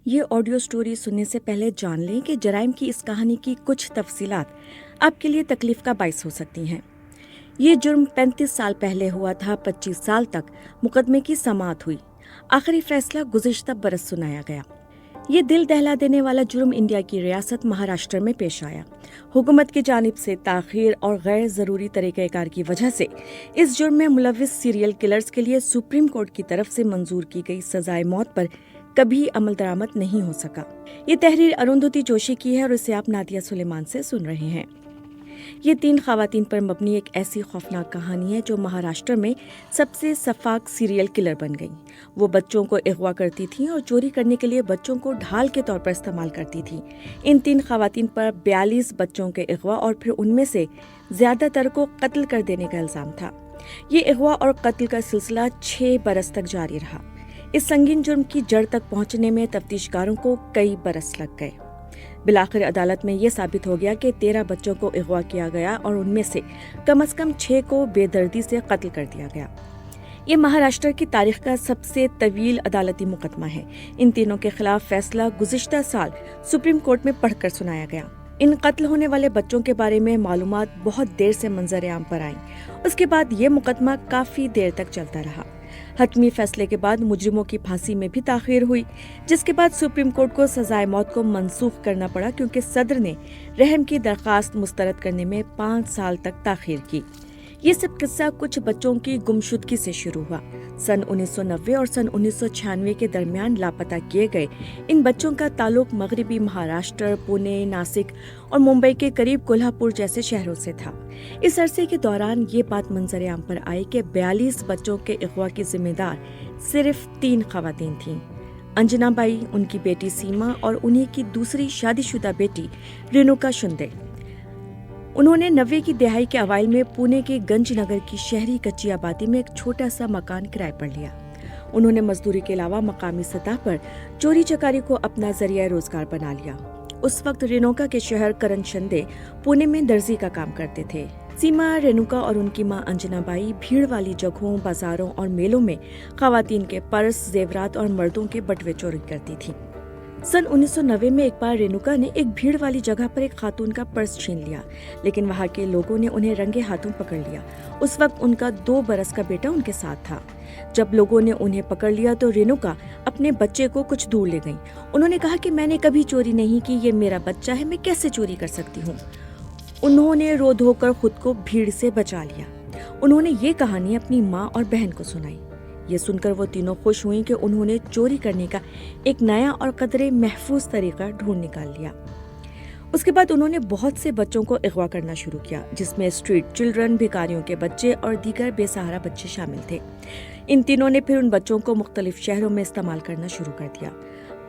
یہ audio story سننے سے پہلے جان لیں کہ جرائم کی اس کہانی کی کچھ تفصیلات آپ کے لیے تکلیف کا باعث ہو سکتی ہیں۔ یہ جرم 35 سال پہلے ہوا تھا۔ 25 سال تک مقدمے کی سماعت ہوئی۔ آخری فیصلہ گزشتہ برس سنایا گیا۔ یہ دل دہلا دینے والا جرم انڈیا کی ریاست مہاراشٹر میں پیش آیا۔ حکومت کی جانب سے تاخیر اور غیر ضروری طریقہ کار کی وجہ سے اس جرم میں ملوث سیریل کلرز کے لیے سپریم کورٹ کی طرف سے منظور کی گئی سزائے موت پر کبھی عمل درآمد نہیں ہو سکا۔ یہ تحریر اروندھتی جوشی کی ہے اور اسے آپ نادیہ سلیمان سے سن رہے ہیں۔ یہ 3 خواتین پر مبنی ایک ایسی خوفناک کہانی ہے جو مہاراشٹر میں سب سے شفاق سیریل کلر بن گئی۔ وہ بچوں کو اغوا کرتی تھیں اور چوری کرنے کے لیے بچوں کو ڈھال کے طور پر استعمال کرتی تھیں۔ ان 3 خواتین پر 42 بچوں کے اغوا اور پھر ان میں سے زیادہ تر کو قتل کر دینے کا الزام تھا۔ یہ اغوا اور قتل کا سلسلہ 6 برس تک جاری رہا۔ اس سنگین جرم کی جڑ تک پہنچنے میں تفتیشکاروں کو کئی برس لگ گئے۔ بالآخر عدالت میں یہ ثابت ہو گیا کہ 13 بچوں کو اغوا کیا گیا اور ان میں سے کم از کم 6 کو بے دردی سے قتل کر دیا گیا۔ یہ مہاراشٹر کی تاریخ کا سب سے طویل عدالتی مقدمہ ہے۔ ان تینوں کے خلاف فیصلہ گزشتہ سال سپریم کورٹ میں پڑھ کر سنایا گیا۔ ان قتل ہونے والے بچوں کے بارے میں معلومات بہت دیر سے منظر عام پر آئیں۔ اس کے بعد یہ مقدمہ کافی دیر تک چلتا رہا۔ حتمی فیصلے کے بعد مجرموں کی پھانسی میں بھی تاخیر ہوئی، جس کے بعد سپریم کورٹ کو سزائے موت کو منسوخ کرنا پڑا کیونکہ صدر نے رحم کی درخواست مسترد کرنے میں 5 سال تک تاخیر کی۔ یہ سب قصہ کچھ بچوں کی گمشدگی سے شروع ہوا۔ سن 1990 اور سن 1996 کے درمیان لاپتہ کیے گئے ان بچوں کا تعلق مغربی مہاراشٹر، پونے، ناسک اور ممبئی کے قریب کولہاپور جیسے شہروں سے تھا۔ اس عرصے کے دوران یہ بات منظر عام پر آئی کہ 42 بچوں کے اغوا کی ذمہ دار صرف 3 خواتین تھیں: انجنا بائی، ان کی بیٹی سیما اور انہی کی دوسری شادی شدہ بیٹی رینوکا شندے۔ انہوں نے 90 کی دہائی کے اوائل میں پونے کے گنج نگر کی شہری کچی آبادی میں ایک چھوٹا سا مکان کرائے پر لیا۔ انہوں نے مزدوری کے علاوہ مقامی سطح پر چوری چکاری کو اپنا ذریعہ روزگار بنا لیا۔ اس وقت رینوکا کے شوہر کرن شندے پونے میں درزی کا کام کرتے تھے۔ سیما، رینوکا اور ان کی ماں انجنا بائی بھیڑ والی جگہوں، بازاروں اور میلوں میں خواتین کے پرس، زیورات اور مردوں کے بٹوے چوری کرتی تھیں۔ سن 1990 میں ایک بار رینوکا نے ایک بھیڑ والی جگہ پر ایک خاتون کا پرس چھین لیا، لیکن وہاں کے لوگوں نے انہیں رنگے ہاتھوں پکڑ لیا۔ اس وقت ان کا 2 برس کا بیٹا ان کے ساتھ تھا۔ جب لوگوں نے انہیں پکڑ لیا تو رینوکا اپنے بچے کو کچھ دور لے گئیں۔ انہوں نے کہا کہ میں نے کبھی چوری نہیں کی، یہ میرا بچہ ہے، میں کیسے چوری کر سکتی ہوں؟ انہوں نے رو دھو کر خود کو بھیڑ سے بچا لیا۔ انہوں نے یہ کہانی اپنی ماں اور بہن کو سنائی۔ یہ سن کر وہ تینوں خوش ہوئیں کہ انہوں نے چوری کرنے کا ایک نیا اور قدرے محفوظ طریقہ ڈھونڈ نکال لیا۔ اس کے بعد انہوں نے بہت سے بچوں کو اغوا کرنا شروع کیا، جس میں اسٹریٹ چلڈرن، بھکاریوں کے بچے اور دیگر بے سہارا بچے شامل تھے۔ ان تینوں نے پھر ان بچوں کو مختلف شہروں میں استعمال کرنا شروع کر دیا۔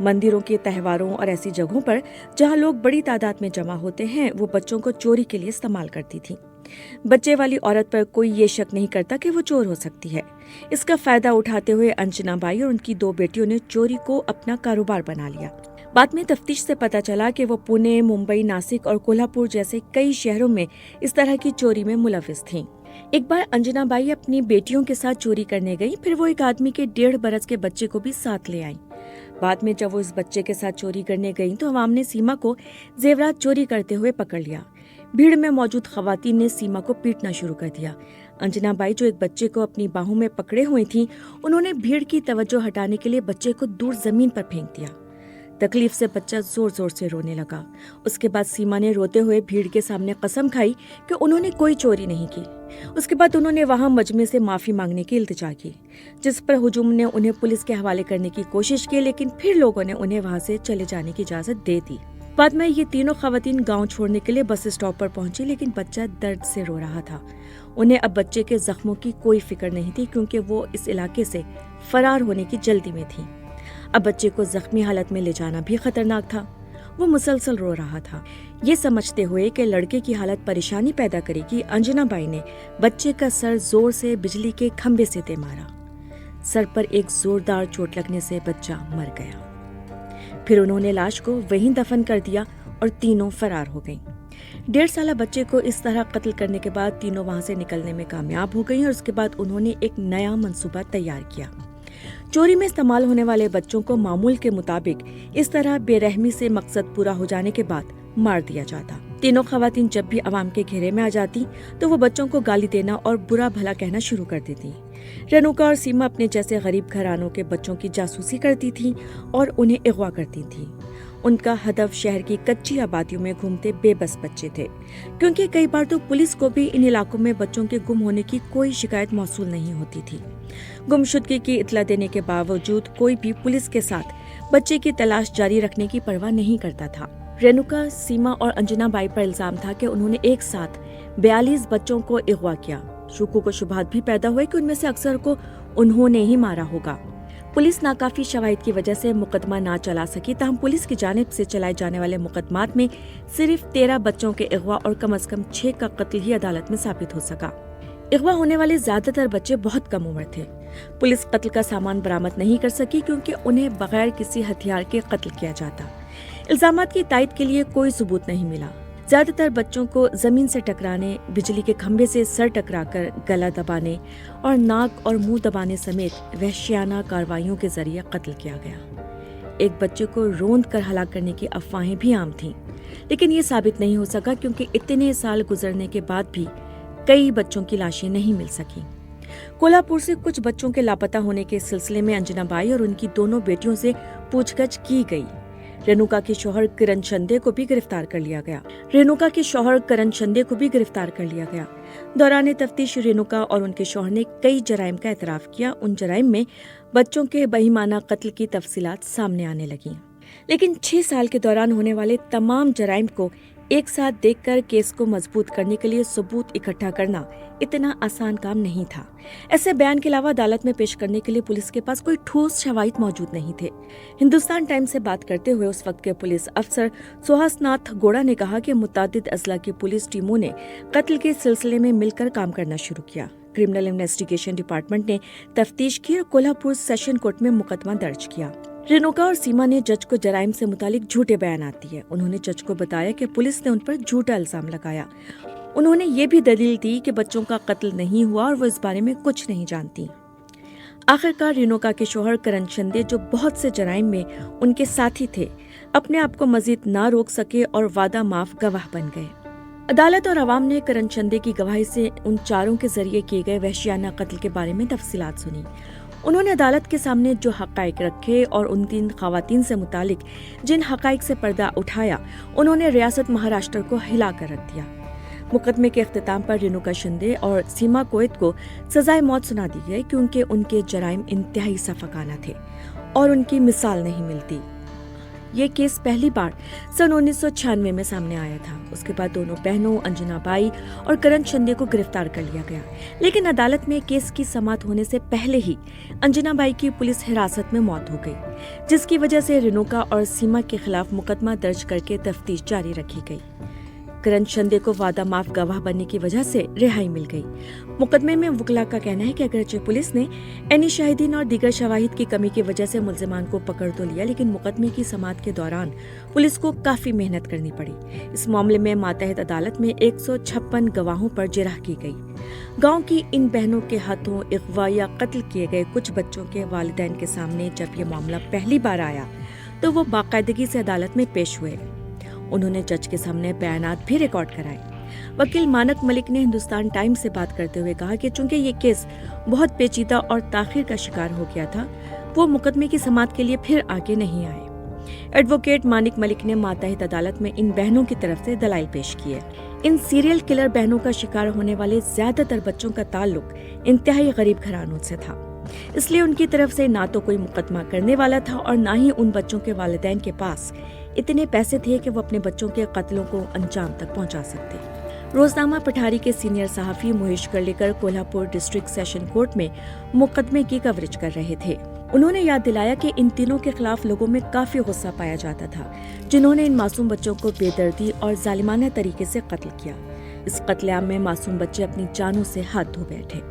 مندروں کے تہواروں اور ایسی جگہوں پر جہاں لوگ بڑی تعداد میں جمع ہوتے ہیں، وہ بچوں کو چوری کے لیے استعمال کرتی تھی۔ بچے والی عورت پر کوئی یہ شک نہیں کرتا کہ وہ چور ہو سکتی ہے۔ اس کا فائدہ اٹھاتے ہوئے انجنا بائی اور ان کی 2 بیٹیوں نے چوری کو اپنا کاروبار بنا لیا۔ بعد میں تفتیش سے پتہ چلا کہ وہ پونے، ممبئی، ناسک اور کولہاپور جیسے کئی شہروں میں اس طرح کی چوری میں ملوث تھیں۔ ایک بار انجنا بائی اپنی بیٹیوں کے ساتھ چوری کرنے گئی، پھر وہ ایک آدمی کے 1.5 برس کے بچے کو بھی ساتھ لے آئیں۔ بعد میں جب وہ اس بچے کے ساتھ چوری کرنے گئیں تو عوام نے سیما کو زیورات چوری کرتے ہوئے پکڑ لیا۔ بھیڑ میں موجود خواتین نے سیما کو پیٹنا شروع کر دیا۔ انجنا بائی جو ایک بچے کو اپنی باہوں میں پکڑے ہوئی تھیں، انہوں نے بھیڑ کی توجہ ہٹانے کے لیے بچے کو دور زمین پر پھینک دیا۔ تکلیف سے بچہ زور زور سے رونے لگا۔ اس کے بعد سیما نے روتے ہوئے بھیڑ کے سامنے قسم کھائی کہ انہوں نے کوئی چوری نہیں کی۔ اس کے بعد انہوں نے وہاں مجمع سے معافی مانگنے کی التجا کی، جس پر ہجوم نے انہیں پولیس کے حوالے کرنے کی کوشش کی، لیکن پھر لوگوں نے انہیں وہاں سے چلے جانے کی اجازت دے دی۔ بعد میں یہ تینوں خواتین گاؤں چھوڑنے کے لیے بس اسٹاپ پر پہنچی، لیکن بچہ درد سے رو رہا تھا۔ انہیں اب بچے کے زخموں کی کوئی فکر نہیں تھی کیونکہ وہ اس علاقے سے فرار ہونے کی جلدی میں تھی۔ اب بچے کو زخمی حالت میں لے جانا بھی خطرناک تھا۔ وہ مسلسل رو رہا تھا۔ یہ سمجھتے ہوئے کہ لڑکے کی حالت پریشانی پیدا کرے گی، انجنا بائی نے بچے کا سر زور سے بجلی کے کھمبے سے دے مارا۔ سر پر ایک زوردار چوٹ لگنے سے بچہ مر گیا۔ پھر انہوں نے لاش کو وہیں دفن کر دیا اور تینوں فرار ہو گئیں۔ 1.5 سالہ بچے کو اس طرح قتل کرنے کے بعد تینوں وہاں سے نکلنے میں کامیاب ہو گئیں اور اس کے بعد انہوں نے ایک نیا منصوبہ تیار کیا۔ चोरी में इस्तेमाल होने वाले बच्चों को मामूल के मुताबिक इस तरह बेरहमी से मकसद पूरा हो जाने के बाद मार दिया जाता। तीनों खवातीन जब भी अवाम के घेरे में आ जाती तो वो बच्चों को गाली देना और बुरा भला कहना शुरू कर देती। रेणुका और सीमा अपने जैसे गरीब घरानों के बच्चों की जासूसी करती थी और उन्हें अगवा करती थी। उनका हदफ शहर की कच्ची आबादियों में घूमते बेबस बच्चे थे, क्योंकि कई बार तो पुलिस को भी इन इलाकों में बच्चों के गुम होने की कोई शिकायत मौसूल नहीं होती थी। गुमशुदगी की इत्तला देने के बावजूद कोई भी पुलिस के साथ बच्चे की तलाश जारी रखने की परवाह नहीं करता था। रेणुका, सीमा और अंजना बाई पर इल्जाम था कि उन्होंने एक साथ 42 बच्चों को अगवा किया। शुक्र को शुबहात भी पैदा हुए कि उनमें से अक्सर को उन्होंने ही मारा होगा। पुलिस नाकाफी शवाहिद की वजह से मुकदमा ना चला सकी, ताहम पुलिस की जानिब से चलाए जाने वाले मुकदमात में सिर्फ 13 बच्चों के अगवा और कम से कम 6 का कत्ल ही अदालत में साबित हो सका। अगवा होने वाले ज्यादातर बच्चे बहुत कम उम्र थे। पुलिस कत्ल का सामान बरामद नहीं कर सकी क्योंकि उन्हें बगैर किसी हथियार के कत्ल किया जाता। इल्जामात की तायद के लिए कोई सबूत नहीं मिला। ज्यादातर बच्चों को जमीन से टकराने, बिजली के खंभे से सर टकराकर गला दबाने और नाक और मुंह दबाने समेत वहशियाना कार्रवाइयों के जरिए कत्ल किया गया। एक बच्चे को रोंद कर हलाक करने की अफवाहें भी आम थीं, लेकिन ये साबित नहीं हो सका क्योंकि इतने साल गुजरने के बाद भी कई बच्चों की लाशें नहीं मिल सकी। कोल्हापुर से कुछ बच्चों के लापता होने के सिलसिले में अंजना बाई और उनकी दोनों बेटियों से पूछताछ की गई। रेणुका के शौहर किरण चंदे को भी गिरफ्तार कर लिया गया। दौरान तफ्तीश रेणुका और उनके शौहर ने कई जराइम का एतराफ किया। उन जराइम में बच्चों के बेईमाना कत्ल की तफसीलात सामने आने लगी। लेकिन 6 साल के दौरान होने वाले तमाम जराइम को एक साथ देखकर केस को मजबूत करने के लिए सबूत इकट्ठा करना इतना आसान काम नहीं था। ऐसे बयान के अलावा अदालत में पेश करने के लिए पुलिस के पास कोई ठोस शवाहिद मौजूद नहीं थे। हिंदुस्तान टाइम्स से बात करते हुए उस वक्त के पुलिस अफसर सुहासनाथ गोड़ा ने कहा कि मुतादिद अजला की पुलिस टीमों ने कत्ल के सिलसिले में मिलकर काम करना शुरू किया। क्रिमिनल इन्वेस्टिगेशन डिपार्टमेंट ने तफ्तीश की और कोल्हापुर सेशन कोर्ट में मुकदमा दर्ज किया। रेणुका और सीमा ने जज को जराइम से मुतालिक झूठे बयानात दिए। उन्होंने जज को बताया कि पुलिस ने उन पर झूठा इल्जाम लगाया। उन्होंने ये भी दलील दी कि बच्चों का कत्ल नहीं हुआ और वो इस बारे में कुछ नहीं जानती। आखिरकार रेणुका के शौहर किरण चंदे, जो बहुत से जराइम में उनके साथी थे, अपने आप को मजीद ना रोक सके और वादा माफ गवाह बन गए। अदालत और अवाम ने किरण चंदे की गवाही से उन चारों के जरिए किए गए वहशियाना कत्ल के बारे में तफसीलात सुनी। उन्होंने अदालत के सामने जो हक़ाइक़ रखे और उन 3 खवातीन से मुतालिक जिन हक़ाइक़ से पर्दा उठाया, उन्होंने रियासत महाराष्ट्र को हिला कर रख दिया। मुकदमे के इख्तिताम पर रेणुका शिंदे और सीमा कोयत को सजाए मौत सुना दी गई क्योंकि उनके जराइम इंतहाई सफाकाना थे और उनकी मिसाल नहीं मिलती। ये केस पहली बार सन 1996 में सामने आया था। उसके बाद दोनों बहनों अंजना बाई और किरण चंदे को गिरफ्तार कर लिया गया, लेकिन अदालत में केस की समाअत होने से पहले ही अंजना बाई की पुलिस हिरासत में मौत हो गई, जिसकी वजह से रेणुका और सीमा के खिलाफ मुकदमा दर्ज करके तफ्तीश जारी रखी गई। किरण चंदे को वादा माफ गवाह बनने की वजह से रिहाई मिल गई। मुकदमे में वकला का कहना है कि अगरचे पुलिस ने एनी शाहिदीन और दीगर शवाहिद की कमी की वजह से मुल्जिमान को पकड़ तो लिया, लेकिन मुकदमे की समाअत के दौरान पुलिस को काफी मेहनत करनी पड़ी। इस मामले में मातहत अदालत में 156 गवाहों पर जिरह की गई। गाँव की इन बहनों के हाथों अगवा या कत्ल किए गए कुछ बच्चों के वालिदैन के सामने जब ये मामला पहली बार आया तो वो बाकायदगी से अदालत में पेश हुए। उन्होंने जज के सामने बयानात भी रिकॉर्ड कराए। वकील मानक मलिक ने हिंदुस्तान टाइम्स से बात करते हुए कहा कि चूंकि ये केस बहुत पेचीदा और ताखिर का शिकार हो गया था, वो मुकदमे की समाअत के लिए फिर आगे नहीं आए। एडवोकेट मानिक मलिक ने मातहत अदालत में इन बहनों की तरफ से दलाइल पेश किए। इन सीरियल किलर बहनों का शिकार होने वाले ज्यादातर बच्चों का ताल्लुक इंतहाई गरीब घरानों से था, इसलिए उनकी तरफ से ना तो कोई मुकदमा करने वाला था और ना ही उन बच्चों के वालिदैन के पास इतने पैसे थे कि वो अपने बच्चों के कत्लों को अंजाम तक पहुंचा सकते। रोजनामा पठारी के सीनियर सहाफी Mohish Karlekar Kolhapur district session court में मुकदमे की कवरेज कर रहे थे। उन्होंने याद दिलाया कि इन तीनों के खिलाफ लोगों में काफी गुस्सा पाया जाता था, जिन्होंने इन मासूम बच्चों को बेदर्दी और जालिमाना तरीके से कत्ल किया। इस कत्लेआम में मासूम बच्चे अपनी जानों से हाथ धो बैठे।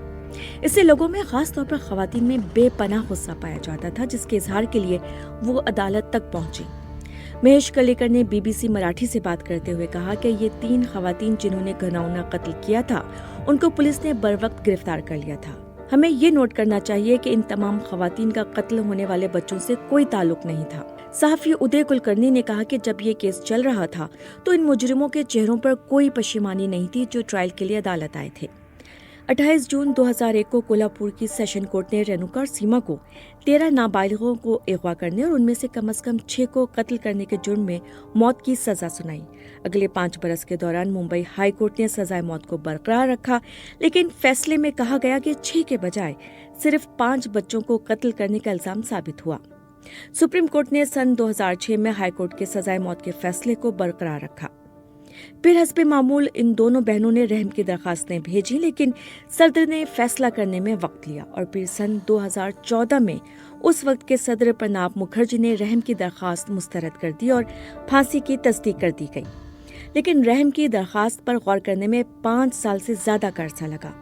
इससे लोगों में खास तौर पर खवातीन में बेपनाह गुस्सा पाया जाता था, जिसके इजहार के लिए वो अदालत तक पहुंची। महेश कर्लेकर ने बीबीसी मराठी से बात करते हुए कहा कि ये 3 खवातीन जिन्होंने घिनौना कत्ल किया था, उनको पुलिस ने बरवक्त गिरफ्तार कर लिया था। हमें ये नोट करना चाहिए कि इन तमाम खवातीन का कत्ल होने वाले बच्चों से कोई ताल्लुक नहीं था। सहाफी उदय कुलकर्णी ने कहा कि जब ये केस चल रहा था तो इन मुजरिमों के चेहरों पर कोई पशेमानी नहीं थी जो ट्रायल के लिए अदालत आए थे। 28 जून 2001 को कोल्हापुर की सेशन कोर्ट ने रेणुका और सीमा को 13 नाबालिगों को अगवा करने और उनमें से कम 6 को कत्ल करने के जुर्म में मौत की सजा सुनाई। अगले 5 बरस के दौरान मुंबई हाई कोर्ट ने सजाए मौत को बरकरार रखा, लेकिन फैसले में कहा गया कि 6 के बजाय सिर्फ 5 बच्चों को कत्ल करने का इल्जाम साबित हुआ। सुप्रीम कोर्ट ने सन 2006 में हाई कोर्ट के सजाए मौत के फैसले को बरकरार रखा। फिर हस्बे मामूल इन दोनों बहनों ने रहम की दरखास्तें भेजी, लेकिन सदर ने फैसला करने में वक्त लिया और फिर सन 2014 में उस वक्त के सदर प्रणब मुखर्जी ने रहम की दरखास्त मुस्तरद कर दी और फांसी की तस्दीक कर दी गई। लेकिन रहम की दरखास्त पर गौर करने में 5 साल से ज्यादा का अरसा लगा।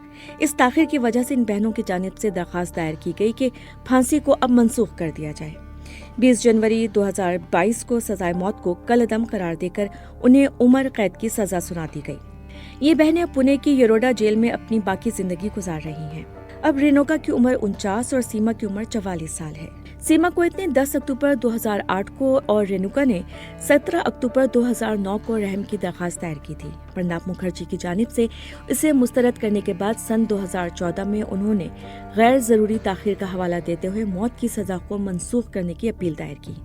इस ताखिर की वजह से इन बहनों की जानिब से दरखास्त दायर की गई कि फांसी को अब मनसूख कर दिया जाए। 20 जनवरी 2022 को सजाए मौत को कलअदम करार देकर उन्हें उम्र कैद की सजा सुना दी गई। ये बहनें पुणे की येरोडा जेल में अपनी बाकी जिंदगी गुजार रही हैं। अब रेणुका की उम्र 49 और सीमा की उम्र 44 साल है। सीमा कोएत ने 10 अक्टूबर 2008 को और रेणुका ने 17 अक्टूबर 2009 को रहम की दरखास्त दायर की थी। प्रणब मुखर्जी की जानिब से इसे मुस्तरद करने के बाद सन 2014 में उन्होंने गैर जरूरी ताखीर का हवाला देते हुए मौत की सजा को मनसूख करने की अपील दायर की।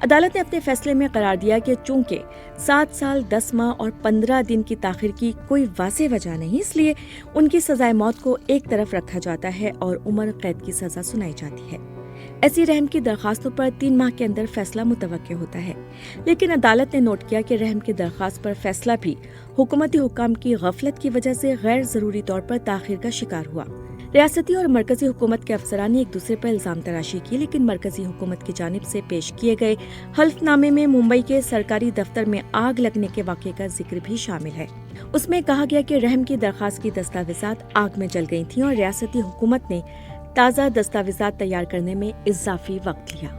अदालत ने अपने फैसले में करार दिया कि चूंकि 7 साल 10 माह और 15 दिन की ताखीर की कोई वाज़ेह वजह नहीं, इसलिए उनकी सजाए मौत को एक तरफ रखा जाता है और उम्र कैद की सजा सुनाई जाती है। ऐसी रहम की दरखास्तों पर 3 माह के अंदर फैसला मुतवक्के होता है, लेकिन अदालत ने नोट किया कि रहम की दरखास्त पर फैसला भी हुकूमती हुकाम की गफलत की वजह से गैर जरूरी तौर पर ताखीर का शिकार हुआ। रियासती और मरकजी हुकूमत के अफसरान ने एक दूसरे पर इल्जाम तराशी की, लेकिन मरकजी हुकूमत की जानिब से पेश किए गए हल्फनामे में मुंबई के सरकारी दफ्तर में आग लगने के वाक़े का जिक्र भी शामिल है। उसमें कहा गया कि रहम की दरखास्त की दस्तावेजात आग में जल गई थीं और रियासती हुकूमत ने ताज़ा दस्तावेजात तैयार करने में इजाफी वक्त लिया।